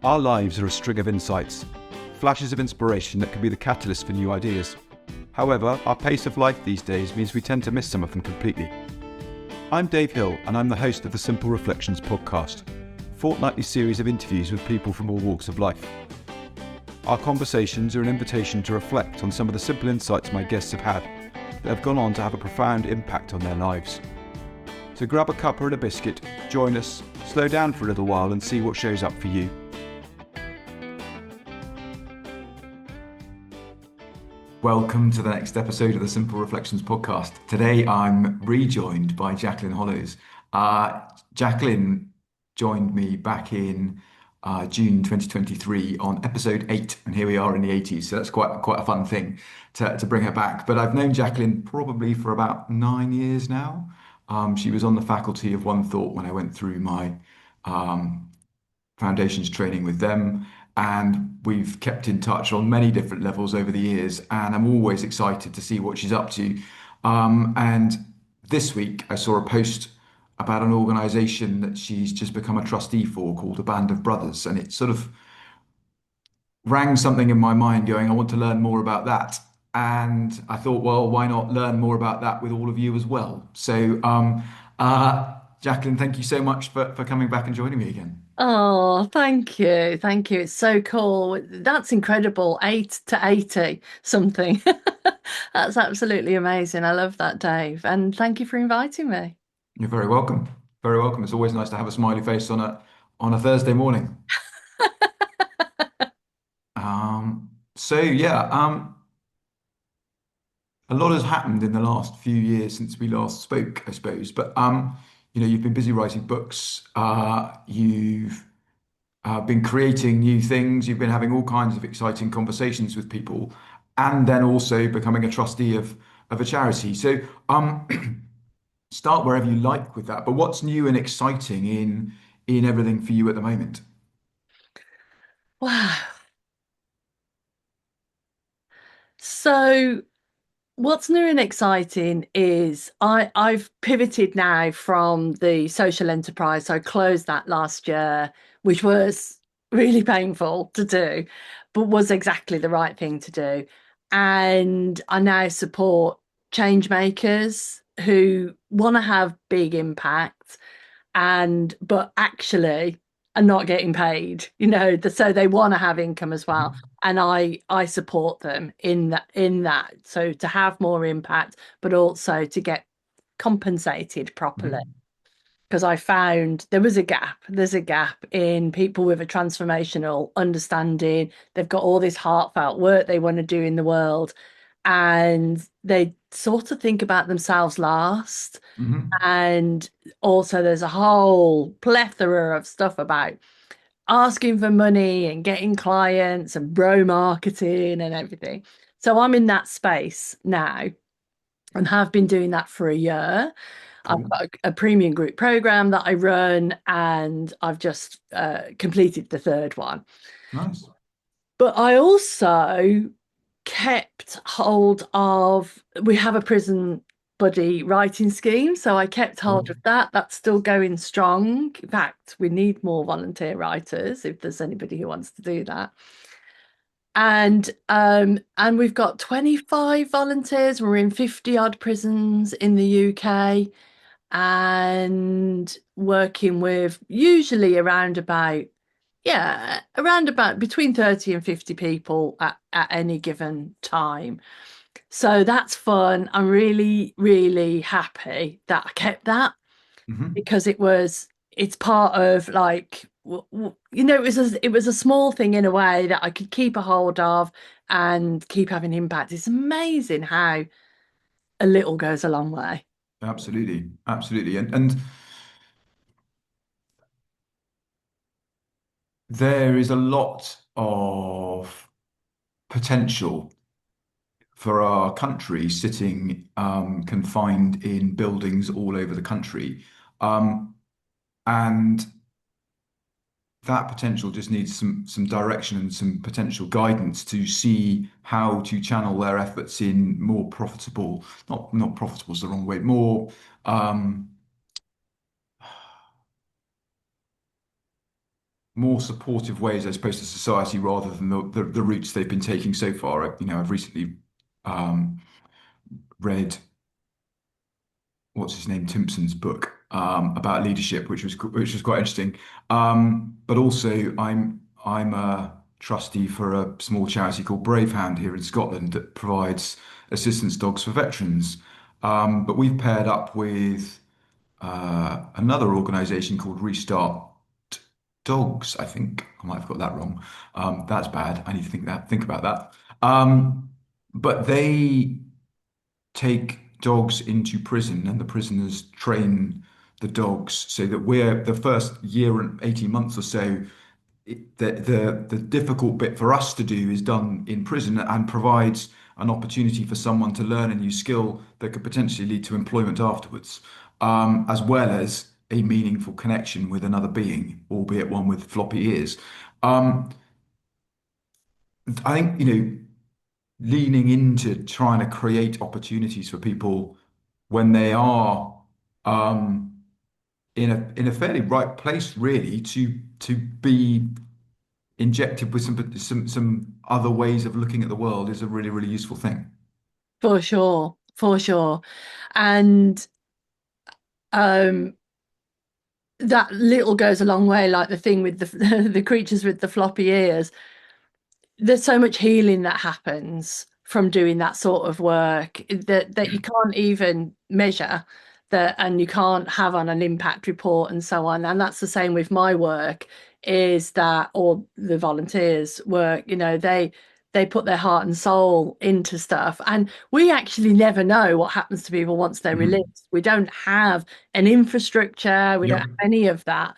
Our lives are a string of insights, flashes of inspiration that can be the catalyst for new ideas. However, our pace of life these days means we tend to miss some of them completely. I'm Dave Hill, and I'm the host of the Simple Reflections podcast, a fortnightly series of interviews with people from all walks of life. Our conversations are an invitation to reflect on some of the simple insights my guests have had that have gone on to have a profound impact on their lives. So grab a cuppa and a biscuit, join us, slow down for a little while and see what shows up for you. Welcome to the next episode of the Simple Reflections podcast. Today I'm rejoined by Jacqueline Hollows. Jacqueline joined me back in June 2023 on episode 8, and here we are in the 80s. So that's quite a fun thing to bring her back. But I've known Jacqueline probably for about 9 years now. She was on the faculty of One Thought when I went through my foundations training with them. And we've kept in touch on many different levels over the years. And I'm always excited to see what she's up to. And this week I saw a post about an organization that she's just become a trustee for called A Band of Brothers. And it sort of rang something in my mind going, I want to learn more about that. And I thought, well, why not learn more about that with all of you as well? So, Jacqueline, thank you so much for coming back and joining me again. Oh, thank you. Thank you. It's so cool. That's incredible. 8 to 80 something. That's absolutely amazing. I love that, Dave. And thank you for inviting me. You're very welcome. Very welcome. It's always nice to have a smiley face on a Thursday morning. So yeah, a lot has happened in the last few years since we last spoke, I suppose. But you've been busy writing books. You've been creating new things. You've been having all kinds of exciting conversations with people, and then also becoming a trustee of a charity. So start wherever you like with that. But what's new and exciting in everything for you at the moment? Wow. So what's new and exciting is I've pivoted now from the social enterprise. So I closed that last year, which was really painful to do, but was exactly the right thing to do. And I now support changemakers who want to have big impact but actually are not getting paid, so they want to have income as well. And I support them in that. So to have more impact, but also to get compensated properly. Mhm. Because I found there's a gap in people with a transformational understanding. They've got all this heartfelt work they want to do in the world, and they sort of think about themselves last. Mhm. And also, there's a whole plethora of stuff about asking for money and getting clients and bro marketing and everything. So I'm in that space now and have been doing that for a year. I've Cool. got a premium group program that I run, and I've just completed the third one. Nice. But I also kept hold of, we have a prison buddy writing scheme. So I kept hold Cool. of that. That's still going strong. In fact, we need more volunteer writers if there's anybody who wants to do that. And we've got 25 volunteers. We're in 50 odd prisons in the UK, and working with usually around about between 30 and 50 people at any given time. So that's fun. I'm really, really happy that I kept that, Mhm. because it's part of, like, it was a small thing in a way that I could keep a hold of and keep having impact. It's amazing how a little goes a long way. Absolutely. Absolutely. And there is a lot of potential for our country sitting confined in buildings all over the country. And that potential just needs some direction and some potential guidance to see how to channel their efforts in more profitable, not profitable is the wrong word, more um, more supportive ways, I suppose, to society rather than the routes they've been taking so far. I've recently um, read what's his name, Timpson's book about leadership, which was quite interesting. But also, I'm a trustee for a small charity called Brave Hand here in Scotland that provides assistance dogs for veterans. But we've paired up with another organisation called Restart Dogs. I think I might have got that wrong. That's bad. I need to think about that. But they take dogs into prison and the prisoners train the dogs so that we're the first year and 18 months or so, the difficult bit for us to do is done in prison and provides an opportunity for someone to learn a new skill that could potentially lead to employment afterwards, as well as a meaningful connection with another being, albeit one with floppy ears. Um, I think, leaning into trying to create opportunities for people when they are um, in a fairly right place, really, to be injected with some other ways of looking at the world is a really, really useful thing. For sure, for sure. And um that little goes a long way, like the thing with the the creatures with the floppy ears. There's so much healing that happens from doing that sort of work that you can't even measure that, and you can't have on an impact report and so on. And that's the same with my work, is that or the volunteers work, they put their heart and soul into stuff, and we actually never know what happens to people once they're Mhm. released. We don't have an infrastructure, we don't Yep. have any of that.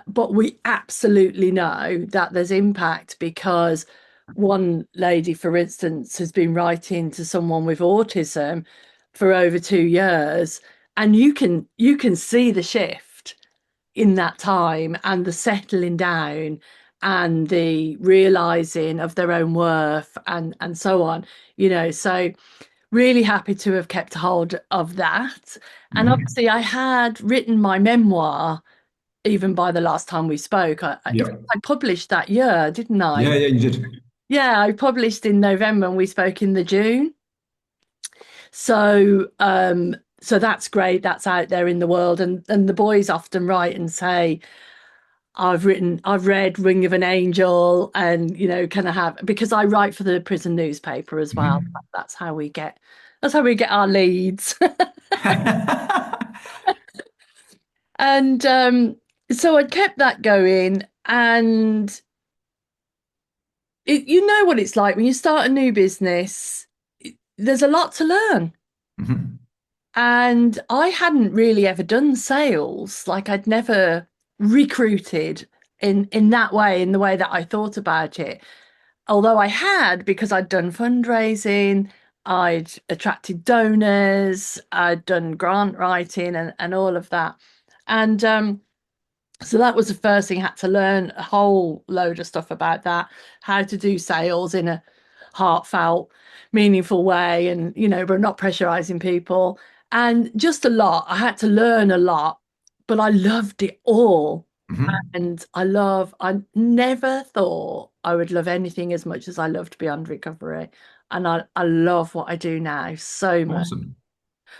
But we absolutely know that there's impact, because one lady, for instance, has been writing to someone with autism for over 2 years, and you can see the shift in that time, and the settling down, and the realizing of their own worth, and so on. So really happy to have kept hold of that. And Mhm. obviously, I had written my memoir even by the last time we spoke. Yep. I published that year, didn't I? Yeah, yeah, you did. Yeah, I published in November and we spoke in the June. So that's great. That's out there in the world. And the boys often write and say, I've read Ring of an Angel, and can I have, because I write for the prison newspaper as well. Mhm. That's how we get our leads. And so I kept that going, and you know what it's like when you start a new business. There's a lot to learn. Mhm. And I hadn't really ever done sales. Like, I'd never recruited in that way, in the way that I thought about it. Although I had, because I'd done fundraising, I'd attracted donors, I'd done grant writing, and all of that. And so that was the first thing. I had to learn a whole load of stuff about that, how to do sales in a heartfelt, meaningful way, and but not pressurizing people, and just a lot. I had to learn a lot, but I loved it all. Mhm. And I never thought I would love anything as much as I loved Beyond Recovery. And I love what I do now so much, Awesome.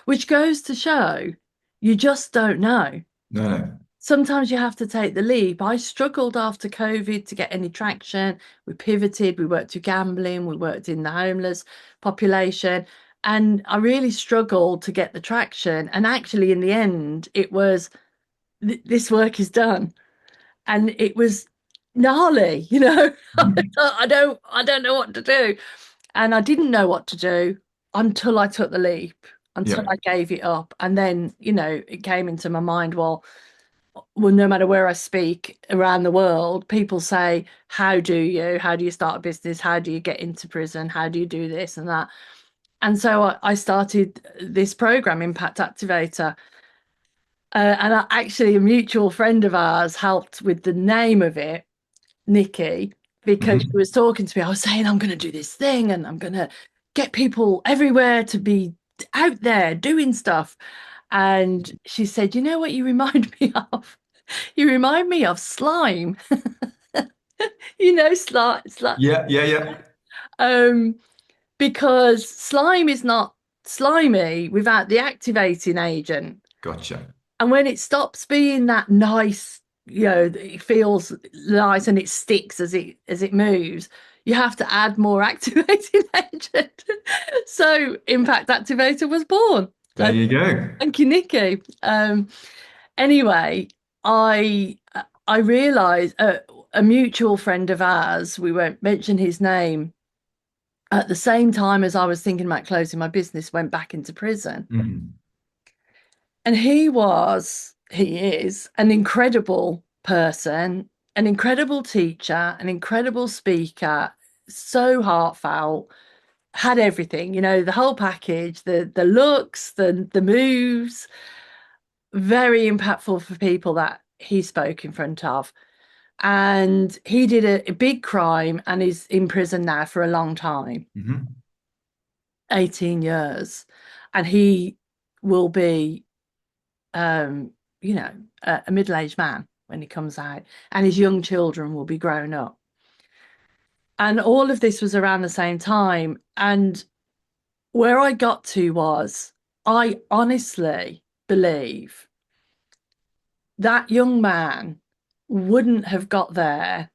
which goes to show you just don't know. No, no. Sometimes you have to take the leap. I struggled after COVID to get any traction. We pivoted, we worked with gambling, we worked in the homeless population, and I really struggled to get the traction. And actually, in the end, it was this work is done. And it was gnarly, Mhm. I don't know what to do. And I didn't know what to do until I took the leap, until Yeah. I gave it up. And then, it came into my mind, well, no matter where I speak around the world, people say, how do you start a business? How do you get into prison? How do you do this and that? And so I started this program, Impact Activator. And actually, a mutual friend of ours helped with the name of it, Nikki, because she Mhm. was talking to me. I was saying, I'm going to do this thing, and I'm going to get people everywhere to be out there doing stuff. And she said, you know what you remind me of? You remind me of slime. You know, slime. Yeah, yeah, yeah. Um, because slime is not slimy without the activating agent. Gotcha. And when it stops being that nice, it feels nice and it sticks as it moves, you have to add more activating agent. So Impact Activator was born. There you go. Thank you, Nikki. Anyway, I I realised a mutual friend of ours, we won't mention his name, at the same time as I was thinking about closing my business, went back into prison. Mhm. And he is an incredible person, an incredible teacher, an incredible speaker, so heartfelt, had everything, the whole package, the looks, the moves, very impactful for people that he spoke in front of. And he did a big crime and is in prison now for a long time, Mhm. 18 years. And he will be um, a middle-aged man when he comes out, and his young children will be grown up. And all of this was around the same time. And where I got to was, I honestly believe that young man wouldn't have got there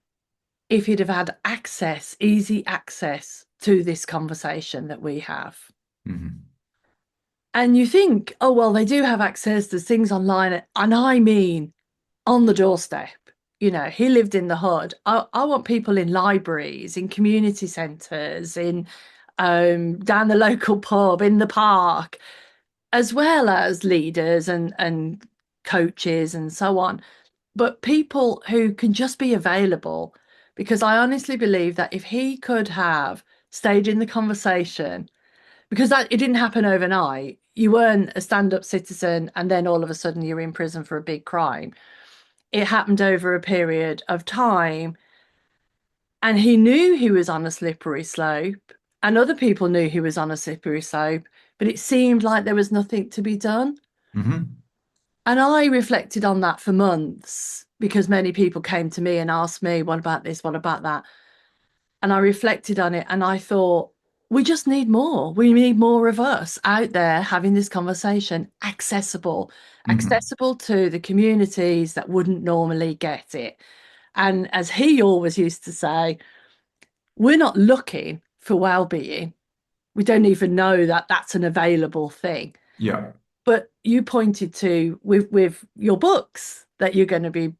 if he'd have had access, easy access to this conversation that we have. Mhm. And you think, oh, well, they do have access, there's things online. And I mean, on the doorstep. He lived in the hood. I want people in libraries, in community centres, in down the local pub, in the park, as well as leaders and coaches and so on. But people who can just be available, because I honestly believe that if he could have stayed in the conversation, because it didn't happen overnight. You weren't a stand-up citizen and then all of a sudden you're in prison for a big crime. It happened over a period of time, and he knew he was on a slippery slope, and other people knew he was on a slippery slope, but it seemed like there was nothing to be done. Mhm. And I reflected on that for months because many people came to me and asked me, what about this? What about that? And I reflected on it and I thought, we just need more. We need more of us out there having this conversation, Mhm. accessible to the communities that wouldn't normally get it. And as he always used to say, we're not looking for well-being. We don't even know that that's an available thing. Yeah. But you pointed to with your books that you're going to be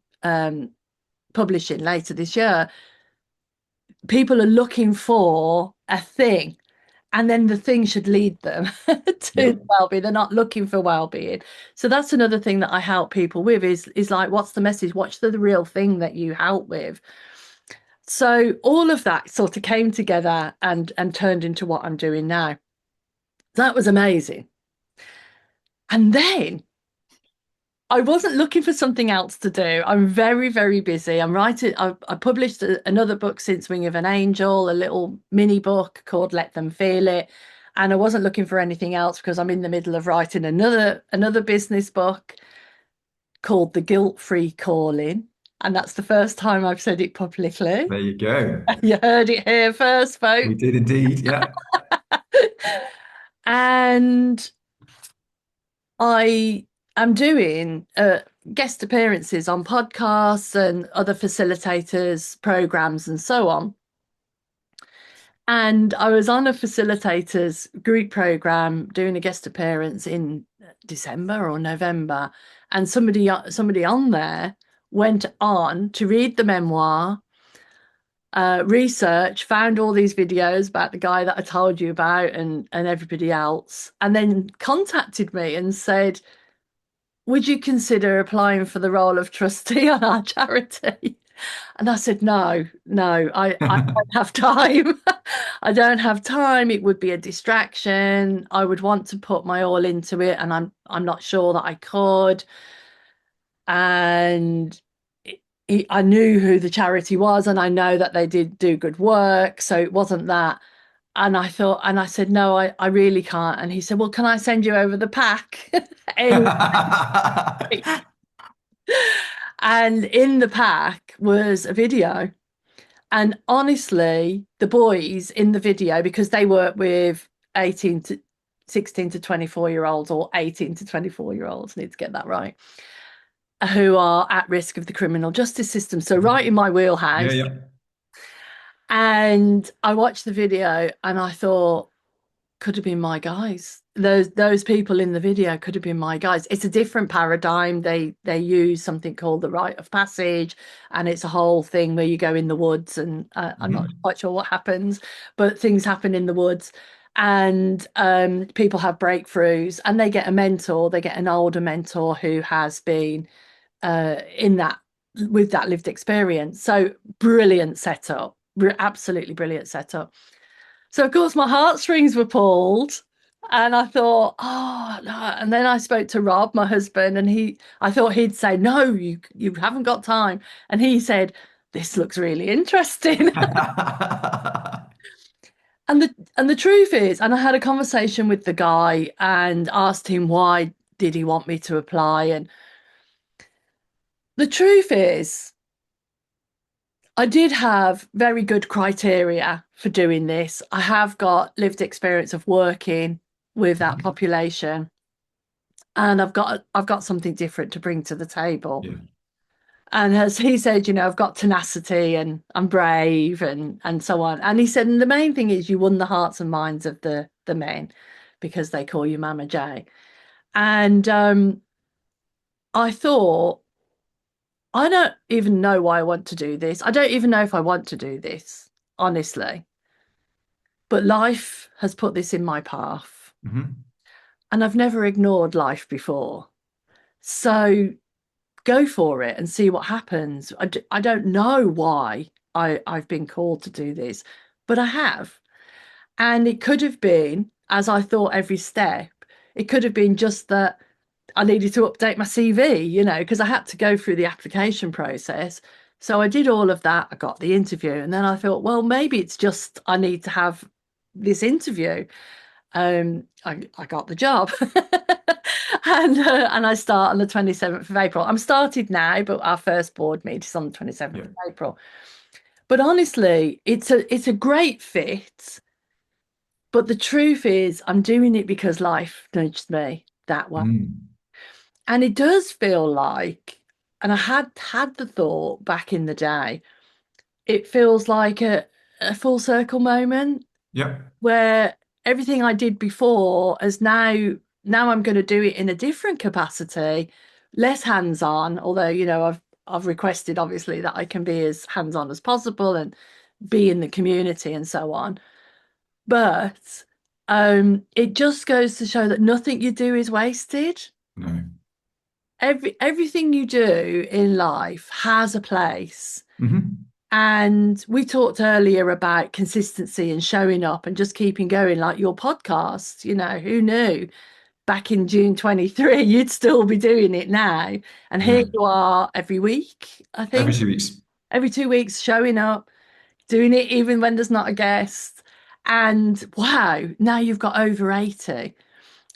publishing later this year. People are looking for a thing, and then the thing should lead them to Yep. well-being. They're not looking for well-being. So that's another thing that I help people with is like, what's the message? What's the real thing that you help with? So all of that sort of came together and turned into what I'm doing now. That was amazing. And then I wasn't looking for something else to do. I'm very, very busy. I'm writing, I published another book since Wing of an Angel, a little mini book called Let Them Feel It. And I wasn't looking for anything else because I'm in the middle of writing another business book called The Guilt-Free Calling. And that's the first time I've said it publicly. There you go. You heard it here first, We folks. did indeed. Yeah. And I am doing guest appearances on podcasts and other facilitators, programs, and so on. And I was on a facilitators group program doing a guest appearance in December or November, and somebody on there went on to read the memoir, research, found all these videos about the guy that I told you about and everybody else, and then contacted me and said, would you consider applying for the role of trustee on our charity? And I said, no, no, I don't have time. I don't have time. It would be a distraction. I would want to put my all into it, and I'm not sure that I could. And I knew who the charity was, and I know that they did do good work. So it wasn't that. And I thought, and I said, no, I really can't. And he said, well, can I send you over the pack? Anyway, And in the pack was a video. And honestly, the boys in the video, because they work with 18 to 16 to 24 year olds or 18 to 24 year olds, need to get that right, who are at risk of the criminal justice system. So, right in my Yeah, wheelhouse. yeah. And I watched the video and I thought, could have been my guys. Those people in the video could have been my guys. It's a different paradigm. They use something called the rite of passage, and it's a whole thing where you go in the woods, and I'm not Hmm. quite sure what happens, but things happen in the woods, and people have breakthroughs, and they get a mentor. They get an older mentor who has been in that with that lived experience. So brilliant setup, absolutely brilliant setup. So of course my heartstrings were pulled, and I thought, oh no. And then I spoke to Rob, my husband, and I thought he'd say, no, you haven't got time. And he said, this looks really interesting. And the truth is, and I had a conversation with the guy and asked him why did he want me to apply. And the truth is, I did have very good criteria for doing this. I have got lived experience of working with that Mhm. population, and I've got something different to bring to the table. Yeah. And as he said, I've got tenacity and I'm brave and so on. And he said, and the main thing is you won the hearts and minds of the men because they call you Mama J. And I thought, I don't even know why I want to do this. I don't even know if I want to do this, honestly. But life has put this in my path, Hmm. and I've never ignored life before. So go for it and see what happens. I don't know why I've been called to do this, but I have. And it could have been, as I thought every step, it could have been just that I needed to update my CV, because I had to go through the application process. So I did all of that. I got the interview. And then I thought, well, maybe it's just I need to have this interview. I got the job. And I start on the 27th of April. I'm started now, but our first board meeting is on the 27th Yeah. of April. But honestly, it's a great fit. But the truth is, I'm doing it because life nudged me that way. Mm. And it does feel like, and I had the thought back in the day, it feels like a full circle moment Yeah. where everything I did before is now I'm going to do it in a different capacity, less hands-on, although, I've requested obviously that I can be as hands-on as possible and be in the community and so on. But it just goes to show that nothing you do is wasted. No. Everything you do in life has a place. Hmm. And we talked earlier about consistency and showing up and just keeping going, like your podcast. Who knew back in June 23 you'd still be doing it now? And here No. you are every week, I Every think, 2 weeks. every 2 weeks, showing up, doing it even when there's not a guest. And wow, now you've got over 80.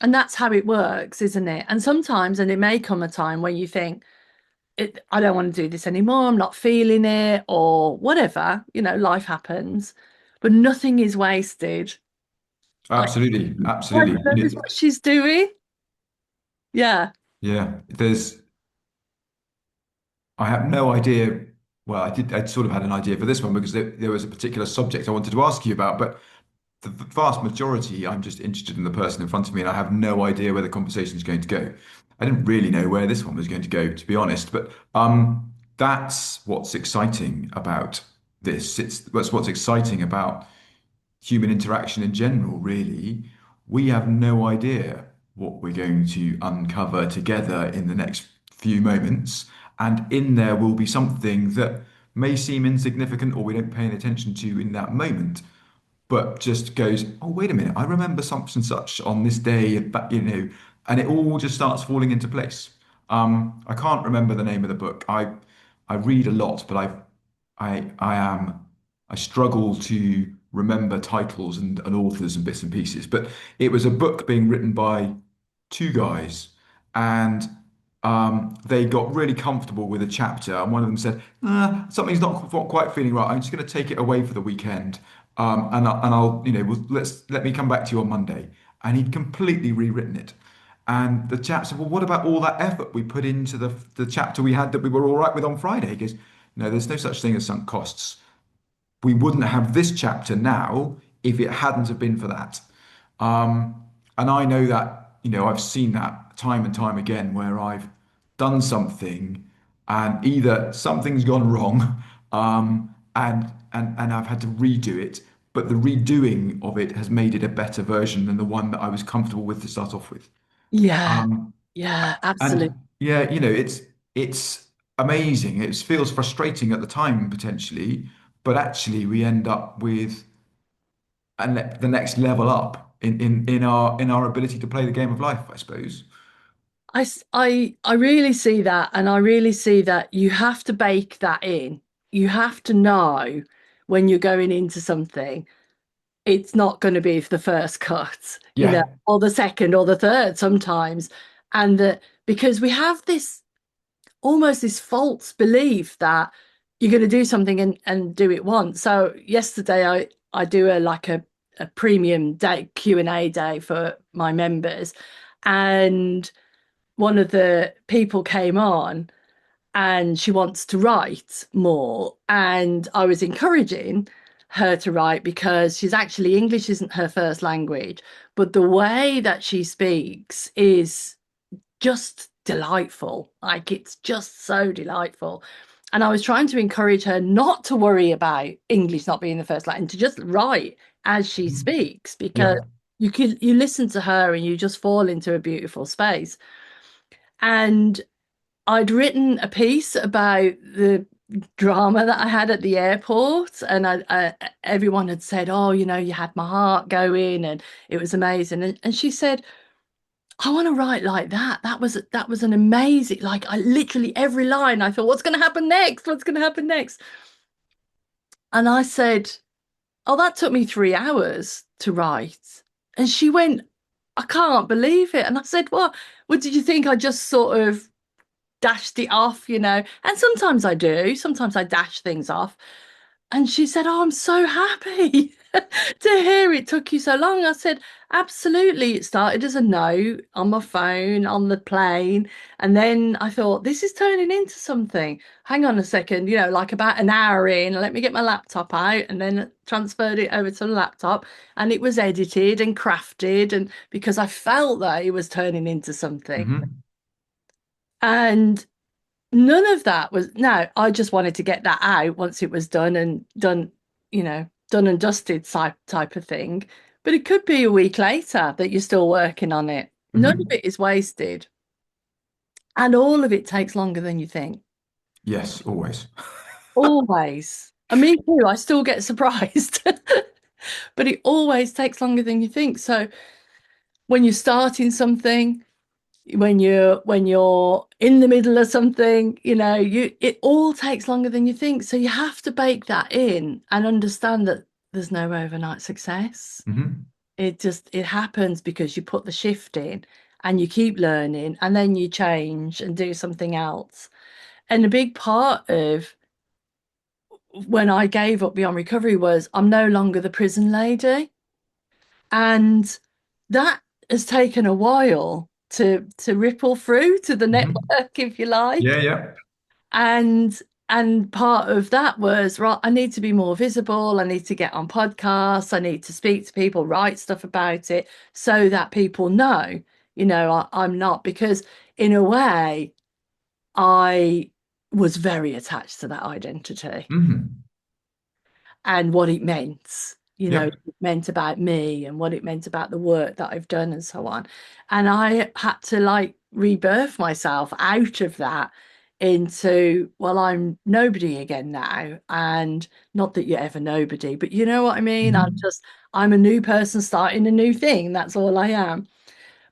And that's how it works, isn't it? And sometimes, and it may come a time when you think, I don't want to do this anymore. I'm not feeling it, or whatever. Life happens, but nothing is wasted. Like, Absolutely. God Absolutely. knows what she's doing. Yeah. Yeah. I have no idea. Well, I sort of had an idea for this one because there was a particular subject I wanted to ask you about, but the vast majority, I'm just interested in the person in front of me, and I have no idea where the conversation is going to go. I didn't really know where this one was going to go, to be honest. But that's what's exciting about this. That's what's exciting about human interaction in general, really. We have no idea what we're going to uncover together in the next few moments. And in there will be something that may seem insignificant or we don't pay any attention to in that moment, but just goes, oh, wait a minute, I remember such and such on this day, but and it all just starts falling into place. I can't remember the name of the book. I read a lot, but I struggle to remember titles and authors and bits and pieces. But it was a book being written by two guys, and they got really comfortable with a chapter, and one of them said, something's not quite feeling right. I'm just going to take it away for the weekend, and I'll, let me come back to you on Monday. And he'd completely rewritten it. And the chap said, well, what about all that effort we put into the chapter we had that we were all right with on Friday? He goes, no, there's no such thing as sunk costs. We wouldn't have this chapter now if it hadn't have been for that. And I know that, I've seen that time and time again where I've done something and either something's gone wrong, and I've had to redo it, but the redoing of it has made it a better version than the one that I was comfortable with to start off with. Yeah, Um, yeah, absolutely. and yeah, it's amazing. It feels frustrating at the time potentially, but actually we end up with the next level up in our ability to play the game of life, I suppose. I really see that, and I really see that you have to bake that in. You have to know when you're going into something, it's not going to be the first cut, Yeah. or the second or the third sometimes. And that because we have this almost this false belief that you're going to do something and do it once. So yesterday I do a premium day Q&A day for my members, and one of the people came on and she wants to write more, and I was encouraging her to write because she's actually English isn't her first language, but the way that she speaks is just delightful. Like it's just so delightful. And I was trying to encourage her not to worry about English not being the first language, and to just write as she Mhm. speaks, because Yeah. you listen to her and you just fall into a beautiful space. And I'd written a piece about the drama that I had at the airport, and everyone had said, "Oh, you had my heart going, and it was amazing." And she said, "I want to write like that. That was an amazing, like I literally every line. I thought, what's going to happen next? What's going to happen next?" And I said, "Oh, that took me 3 hours to write." And she went, "I can't believe it." And I said, "What? What did you think? I just sort of dashed it off, And sometimes I do. Sometimes I dash things off." And she said, "Oh, I'm so happy to hear it took you so long." I said, "Absolutely. It started as a note on my phone, on the plane. And then I thought, this is turning into something. Hang on a second, like about an hour in, let me get my laptop out," and then transferred it over to the laptop. And it was edited and crafted, and because I felt that it was turning into something. Hmm. And none of that was, no, I just wanted to get that out once it was done and done, done and dusted type of thing. But it could be a week later that you're still working on it. None of Hmm. it is wasted. And all of it takes longer than you think. Yes, always. Always. I mean, too, I still get surprised. But it always takes longer than you think. So when you're starting something, when you're in the middle of something, it all takes longer than you think. So you have to bake that in and understand that there's no overnight success. Hmm. It happens because you put the shift in and you keep learning, and then you change and do something else. And a big part of when I gave up Beyond Recovery was I'm no longer the prison lady. And that has taken a while to ripple through to the Hmm. network, if you Yeah, like. yeah. And part of that was, right, I need to be more visible. I need to get on podcasts. I need to speak to people, write stuff about it so that people know, I'm not, because in a way, I was very attached to that identity Hmm. and what it meant, Yep. it meant about me and what it meant about the work that I've done and so on. And I had to like rebirth myself out of that into, well, I'm nobody again now. And not that you're ever nobody, but you know what I mean? Hmm. I'm a new person starting a new thing. That's all I am.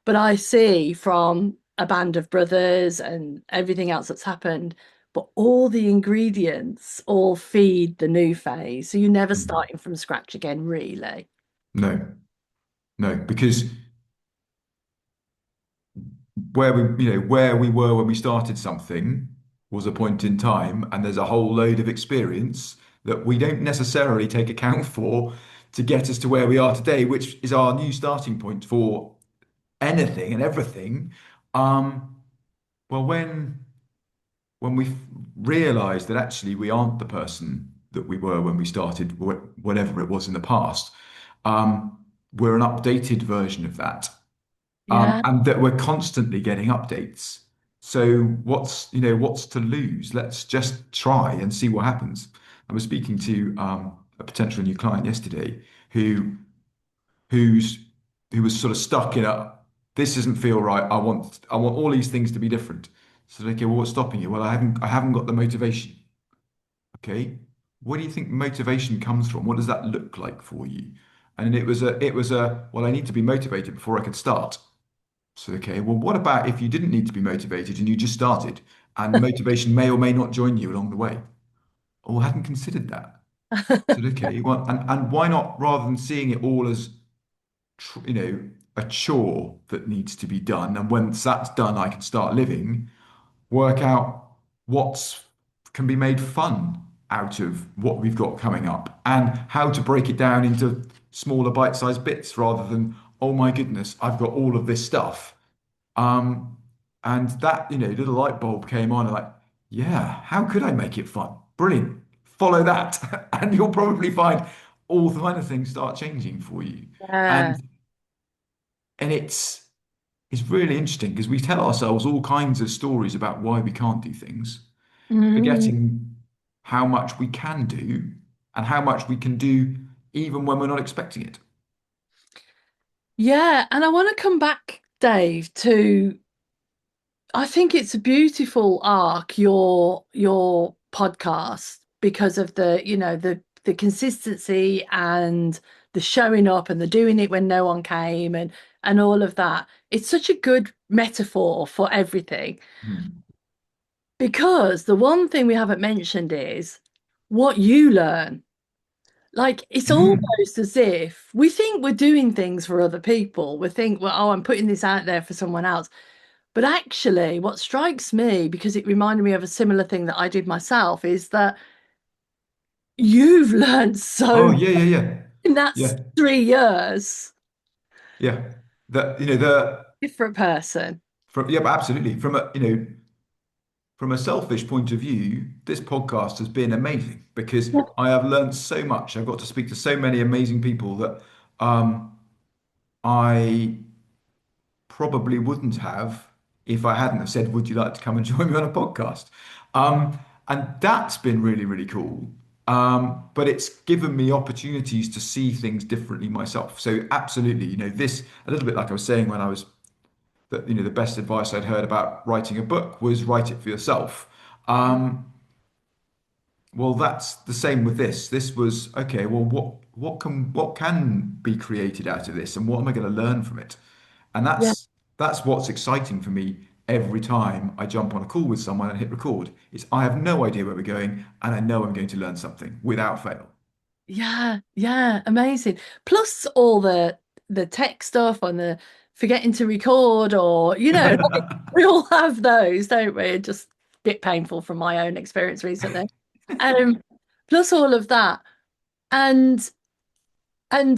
But I see from a band of brothers and everything else that's happened, but all the ingredients all feed the new phase. So you're never starting from scratch again, really. No, no, because where we were when we started something was a point in time, and there's a whole load of experience that we don't necessarily take account for to get us to where we are today, which is our new starting point for anything and everything. Um, well, when we realize that actually we aren't the person that we were when we started, whatever it was in the past, we're an updated version of that, Yeah. and that we're constantly getting updates. So what's to lose? Let's just try and see what happens. I was speaking to a potential new client yesterday who who's who was sort of stuck in a this doesn't feel right. I want all these things to be different. So okay, well, what's stopping you? Well, I haven't got the motivation. Okay, where do you think motivation comes from? What does that look like for you? And it was a well, I need to be motivated before I could start. So okay, well, what about if you didn't need to be motivated and you just started, and motivation may or may not join you along the way? Oh, I hadn't considered that. So okay, well, and why not, rather than seeing it all as a chore that needs to be done, and once that's done, I can start living, work out what's can be made fun out of what we've got coming up and how to break it down into smaller bite-sized bits rather than, oh my goodness, I've got all of this stuff. Um, and that, little light bulb came on and like, yeah, how could I make it fun? Brilliant. Follow that. And you'll probably find all the kind of things start changing for you. Yeah. And and it's really interesting because we tell ourselves all kinds of stories about why we can't do things, Mm. forgetting how much we can do and how much we can do even when we're not expecting it. Yeah, and I want to come back, Dave, to I think it's a beautiful arc, your podcast, because of the consistency and the showing up and the doing it when no one came and all of that. It's such a good metaphor for everything. Hmm. Because the one thing we haven't mentioned is what you learn. Like it's Hmm. almost as if we think we're doing things for other people. We think, well, oh, I'm putting this out there for someone else. But actually, what strikes me, because it reminded me of a similar thing that I did myself, is that you've learned so Oh much yeah, yeah, yeah. in that Yeah, 3 years. yeah. The Different person. from yeah, but absolutely. From a selfish point of view, this podcast has been amazing because I have learned so much. I've got to speak to so many amazing people that I probably wouldn't have if I hadn't have said, "Would you like to come and join me on a podcast?" And that's been really, really cool. But it's given me opportunities to see things differently myself. So absolutely, this a little bit like I was saying when I was that the best advice I'd heard about writing a book was write it for yourself. Well, that's the same with this. This was okay. Well, what can be created out of this, and what am I going to learn from it? And Yeah. that's what's exciting for me every time I jump on a call with someone and hit record. Is I have no idea where we're going, and I know I'm going to learn something without fail. Yeah, yeah, amazing. Plus all the tech stuff and the forgetting to record or like, we all have those, don't we? Just a bit painful from my own experience recently. Um, plus all of that. And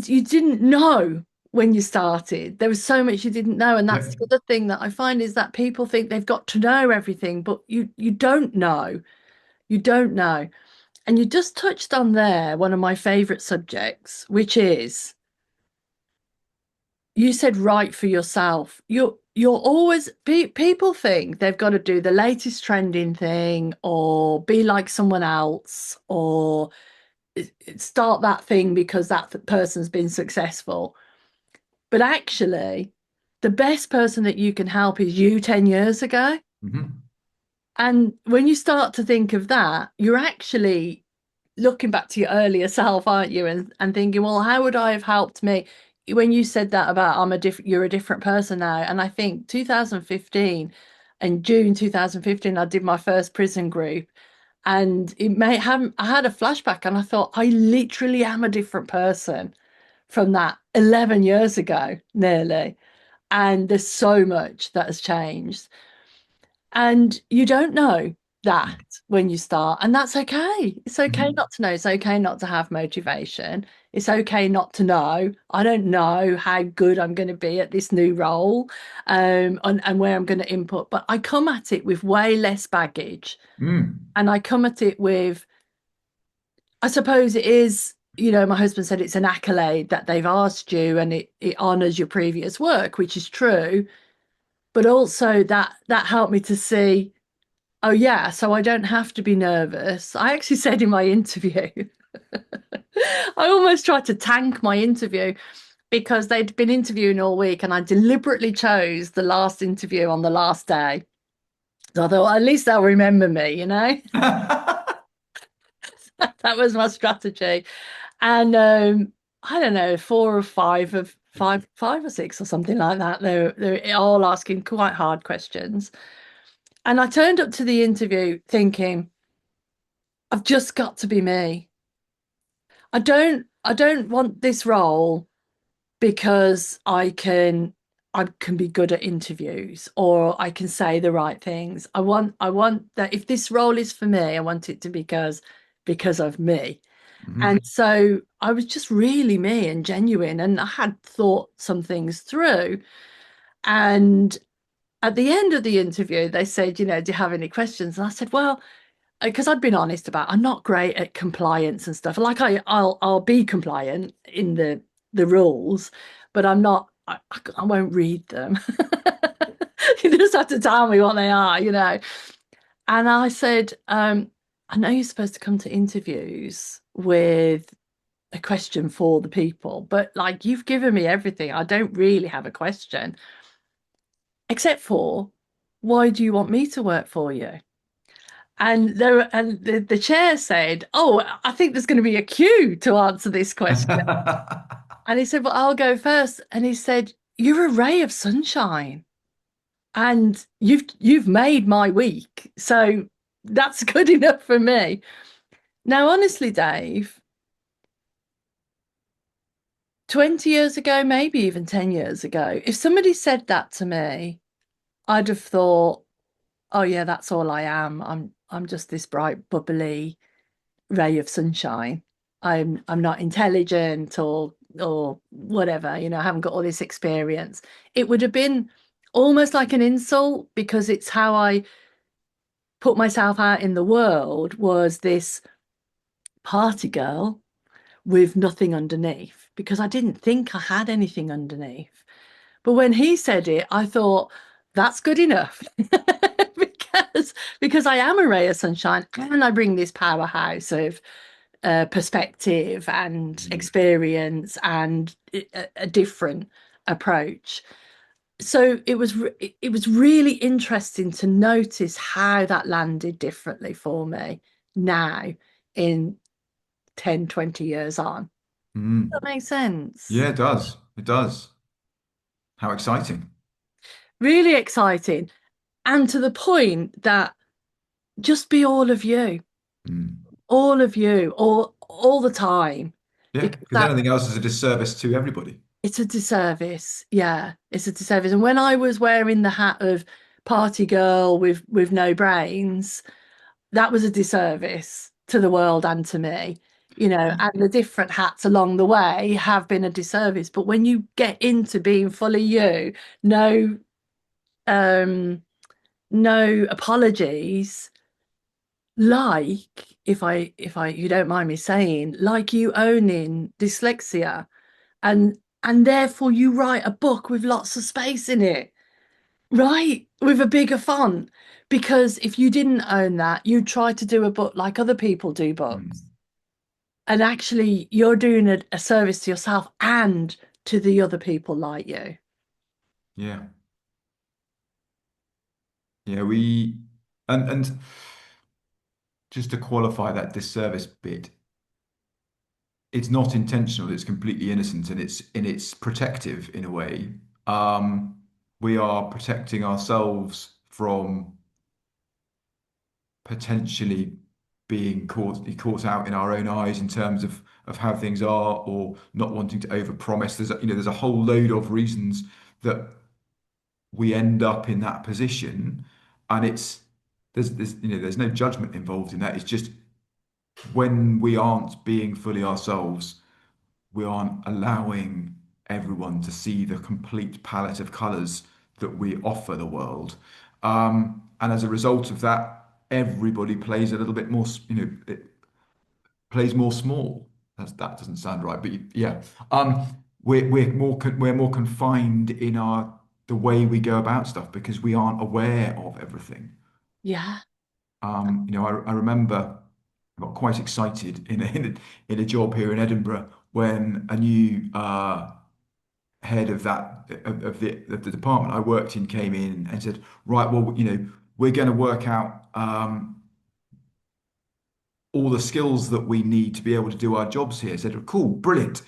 you didn't know when you started. There was so much you didn't know. And Yeah. that's the other thing that I find is that people think they've got to know everything, but you don't know. You don't know. And you just touched on there one of my favorite subjects, which is you said right for yourself. You're always people think they've got to do the latest trending thing or be like someone else or start that thing because that person's been successful. But actually, the best person that you can help is you 10 years ago. Hmm. And when you start to think of that, you're actually looking back to your earlier self, aren't you? And thinking, well, how would I have helped me? When you said that about you're a different person now. And I think 2015 and June 2015, I did my first prison group. And it may have I had a flashback and I thought, I literally am a different person from that 11 years ago, nearly. And there's so much that has changed. And you don't know that when you start, and that's okay. It's okay Mhm. not to know. It's okay not to have motivation. It's okay not to know. I don't know how good I'm going to be at this new role, and where I'm going to input, but I come at it with way less baggage. Mm. And I come at it with, I suppose it is, you know, my husband said it's an accolade that they've asked you, and it honors your previous work, which is true. But also that helped me to see, oh yeah, so I don't have to be nervous. I actually said in my interview, I almost tried to tank my interview because they'd been interviewing all week, and I deliberately chose the last interview on the last day. So I thought, well, at least they'll remember me, you know? That was my strategy. And I don't know, four or five of five or six or something like that. They're all asking quite hard questions. And I turned up to the interview thinking, I've just got to be me. I don't want this role because I can be good at interviews or I can say the right things. I want that if this role is for me, I want it to be because of me. And Mhm. so I was just really me and genuine, and I had thought some things through. And at the end of the interview, they said, you know, do you have any questions? And I said, well, because I'd been honest about I'm not great at compliance and stuff. Like I'll be compliant in the rules, but I'm not. I won't read them. You just have to tell me what they are, you know. And I said, I know you're supposed to come to interviews with a question for the people, but like you've given me everything. I don't really have a question, except for why do you want me to work for you? And the chair said, oh, I think there's going to be a queue to answer this question. And he said, well, I'll go first. And he said, you're a ray of sunshine and you've made my week. So that's good enough for me. Now, honestly, Dave, 20 years ago, maybe even 10 years ago, if somebody said that to me, I'd have thought, oh yeah, that's all I am. I'm just this bright, bubbly ray of sunshine. I'm not intelligent or whatever, you know, I haven't got all this experience. It would have been almost like an insult because it's how I put myself out in the world, was this party girl with nothing underneath, because I didn't think I had anything underneath. But when he said it, I thought that's good enough. Because I am a ray of sunshine and I bring this powerhouse of perspective and Mm. experience and a different approach. So it was really interesting to notice how that landed differently for me now in 10, 20 years on. Mm. That makes sense. Yeah, it does. It does. How exciting. Really exciting. And to the point that just be Mm. all of you, all the time, Yeah, because because that anything else is a disservice to everybody. it's a disservice. Yeah, it's a disservice. And when I was wearing the hat of party girl with no brains, that was a disservice to the world and to me. You know, and the different hats along the way have been a disservice. But when you get into being fully you, no um no apologies, like if I you don't mind me saying, like you owning dyslexia, and therefore you write a book with lots of space in it, right? With a bigger font. Because if you didn't own that, you'd try to do a book like other people do books. Mm. And actually, you're doing a service to yourself and to the other people like you. Yeah. Yeah, and just to qualify that disservice bit, it's not intentional, it's completely innocent and it's protective in a way. Um, we are protecting ourselves from potentially being caught out in our own eyes in terms of how things are, or not wanting to overpromise. There's a whole load of reasons that we end up in that position, and there's no judgment involved in that. It's just when we aren't being fully ourselves, we aren't allowing everyone to see the complete palette of colors that we offer the world. And as a result of that, everybody plays a little bit more, it plays more small. That doesn't sound right, but yeah. We're more confined in the way we go about stuff because we aren't aware of everything. Yeah. I remember I got quite excited in a job here in Edinburgh when a new head of the department I worked in came in and said, right, well, we're going to work out all the skills that we need to be able to do our jobs here. I said, cool, brilliant.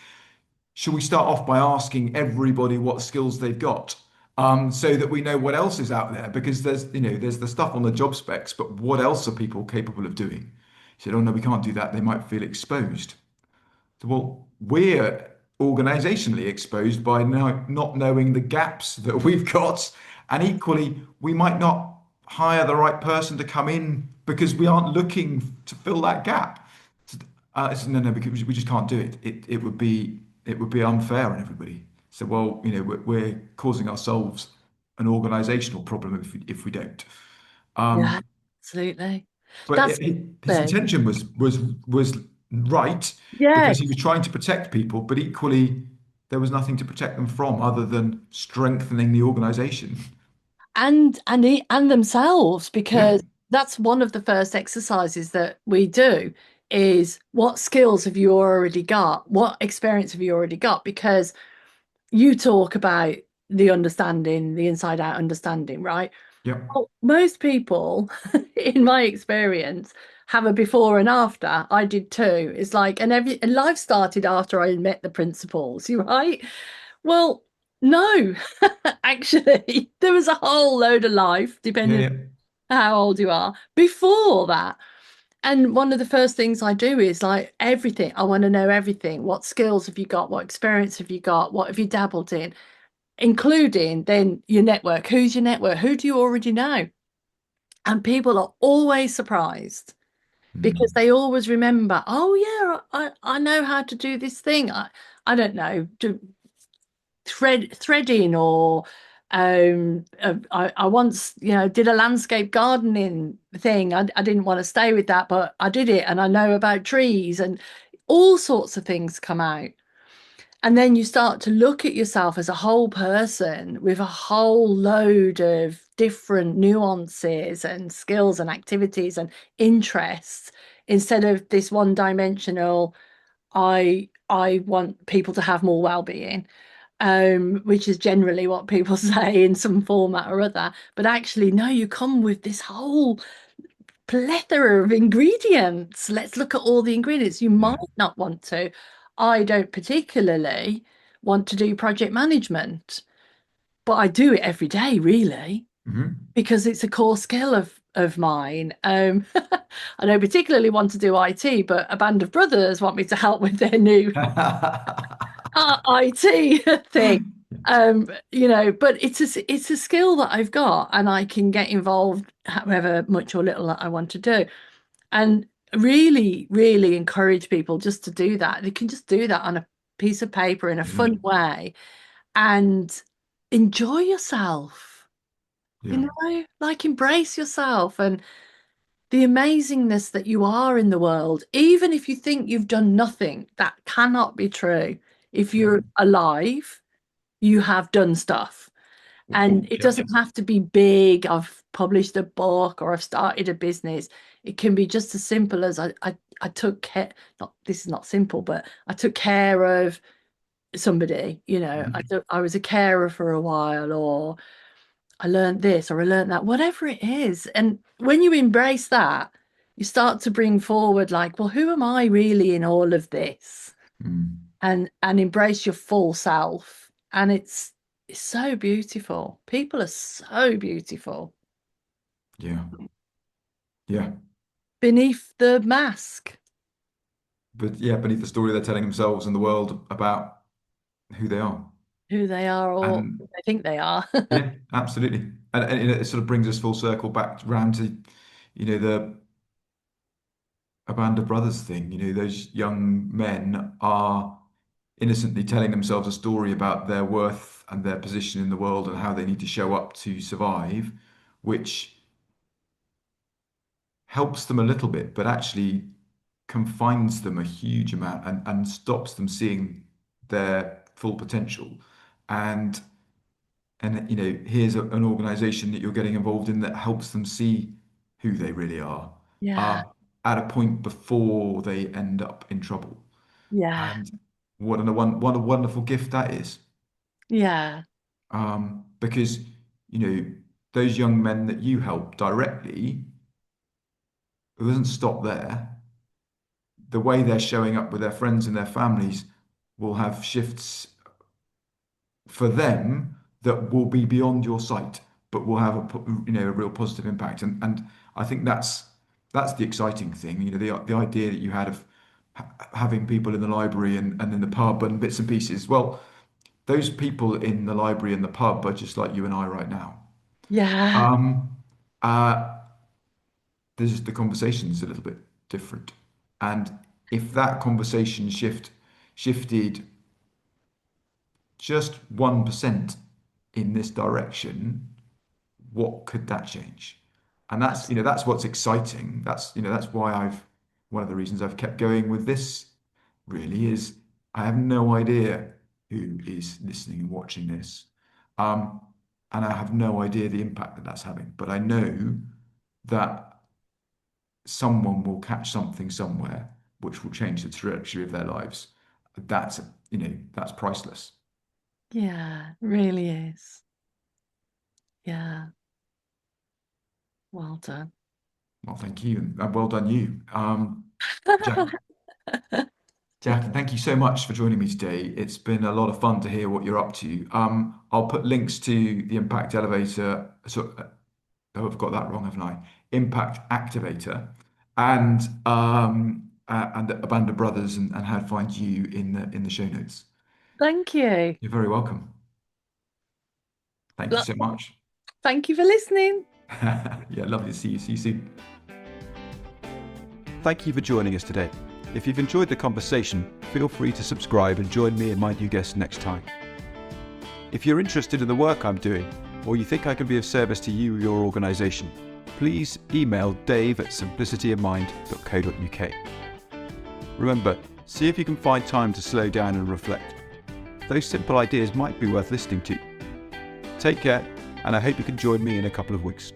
Should we start off by asking everybody what skills they've got? So that we know what else is out there, because there's the stuff on the job specs, but what else are people capable of doing? He said, oh no, we can't do that. They might feel exposed. So, well, we're organizationally exposed by now not knowing the gaps that we've got. And equally, we might not hire the right person to come in because we aren't looking to fill that gap. I said, no, no, because we just can't do it. It would be unfair on everybody. So, well, we're causing ourselves an organizational problem if we don't. Yeah. Um, Absolutely. but That's his the intention was right because he yes. was trying to protect people, but equally there was nothing to protect them from other than strengthening the organization. And themselves, Yeah, because that's one of the first exercises that we do is what skills have you already got? What experience have you already got? Because you talk about the understanding, the inside out understanding, right? yeah, Well, most people, in my experience, have a before and after. I did too. It's like, and life started after I met the principals, you right? Well, no, actually, there was a whole load of life, yeah, depending yeah. on how old you are, before that. And one of the first things I do is like everything. I want to know everything. What skills have you got? What experience have you got? What have you dabbled in? Including then your network. Who's your network? Who do you already know? And people are always surprised because Mm. they always remember, oh yeah, I know how to do this thing. I don't know, do threading or I once, did a landscape gardening thing. I didn't want to stay with that, but I did it and I know about trees and all sorts of things come out. And then you start to look at yourself as a whole person with a whole load of different nuances and skills and activities and interests instead of this one dimensional, I want people to have more well-being, which is generally what people say in some format or other. But actually, no, you come with this whole plethora of ingredients. Let's look at all the ingredients. You might Yeah. not want to. I don't particularly want to do project management, but I do it every day, really, Hmm. because it's a core skill of mine. I don't particularly want to do IT, but a band of brothers want me to help with their new IT thing. But it's a skill that I've got, and I can get involved however much or little that I want to do, and really, really encourage people just to do that. They can just do that on a piece of paper in a Yeah, fun way and enjoy yourself. You yeah, know, like embrace yourself and the amazingness that you are in the world, even if you think you've done nothing, that cannot be true. If yeah, you're alive, you have done stuff. And it yeah. doesn't have to be big. I've published a book or I've started a business. It can be just as simple as I took care, not this is not simple, but I took care of somebody, Mhm. I was a carer for a while, or I learned this or I learned that, whatever it is. And when you embrace that, you start to bring forward like, well, who am I really in all of this? Mm. And embrace your full self. And it's so beautiful. People are so beautiful Yeah, yeah. beneath the mask. But yeah, beneath the story they're telling themselves and the world about who they are. who they are or And who they think they are. yeah, absolutely. And it sort of brings us full circle back round to, the a band of brothers thing. Those young men are innocently telling themselves a story about their worth and their position in the world and how they need to show up to survive, which helps them a little bit, but actually confines them a huge amount and stops them seeing their full potential. And here's an organization that you're getting involved in that helps them see who they really are Yeah, uh, at a point before they end up in trouble. yeah, And what a wonderful gift that is. yeah, Because, you know, those young men that you help directly, it doesn't stop there. The way they're showing up with their friends and their families will have shifts for them that will be beyond your sight, but will have a real positive impact. And I think that's the exciting thing. The idea that you had of having people in the library and in the pub and bits and pieces. Well, those people in the library and the pub are just like you and I right now. yeah. Um, uh, there's just the conversation's a little bit different. And if that conversation shifted just 1% in this direction, what could that change? And that's, Absolutely. that's what's exciting. That's why one of the reasons I've kept going with this really is I have no idea who is listening and watching this. Um, and I have no idea the impact that that's having, but I know that someone will catch something somewhere which will change the trajectory of their lives. That's, that's priceless. Yeah, really is. Yeah, well done. Well, thank you, and well done you. Jack, Jacqueline, thank you so much for joining me today. It's been a lot of fun to hear what you're up to. I'll put links to the Impact Elevator. Oh, I've got that wrong, haven't I? Impact Activator, and a band of brothers, and how to find you in the show notes. Thank you. You're very welcome. Thank you Lo- so much. Thank you for listening. Yeah, lovely to see you. See you soon. Thank you for joining us today. If you've enjoyed the conversation, feel free to subscribe and join me and my new guests next time. If you're interested in the work I'm doing, or you think I can be of service to you or your organisation, please email dave@simplicityofmind.co.uk. Remember, see if you can find time to slow down and reflect. Those simple ideas might be worth listening to. Take care, and I hope you can join me in a couple of weeks.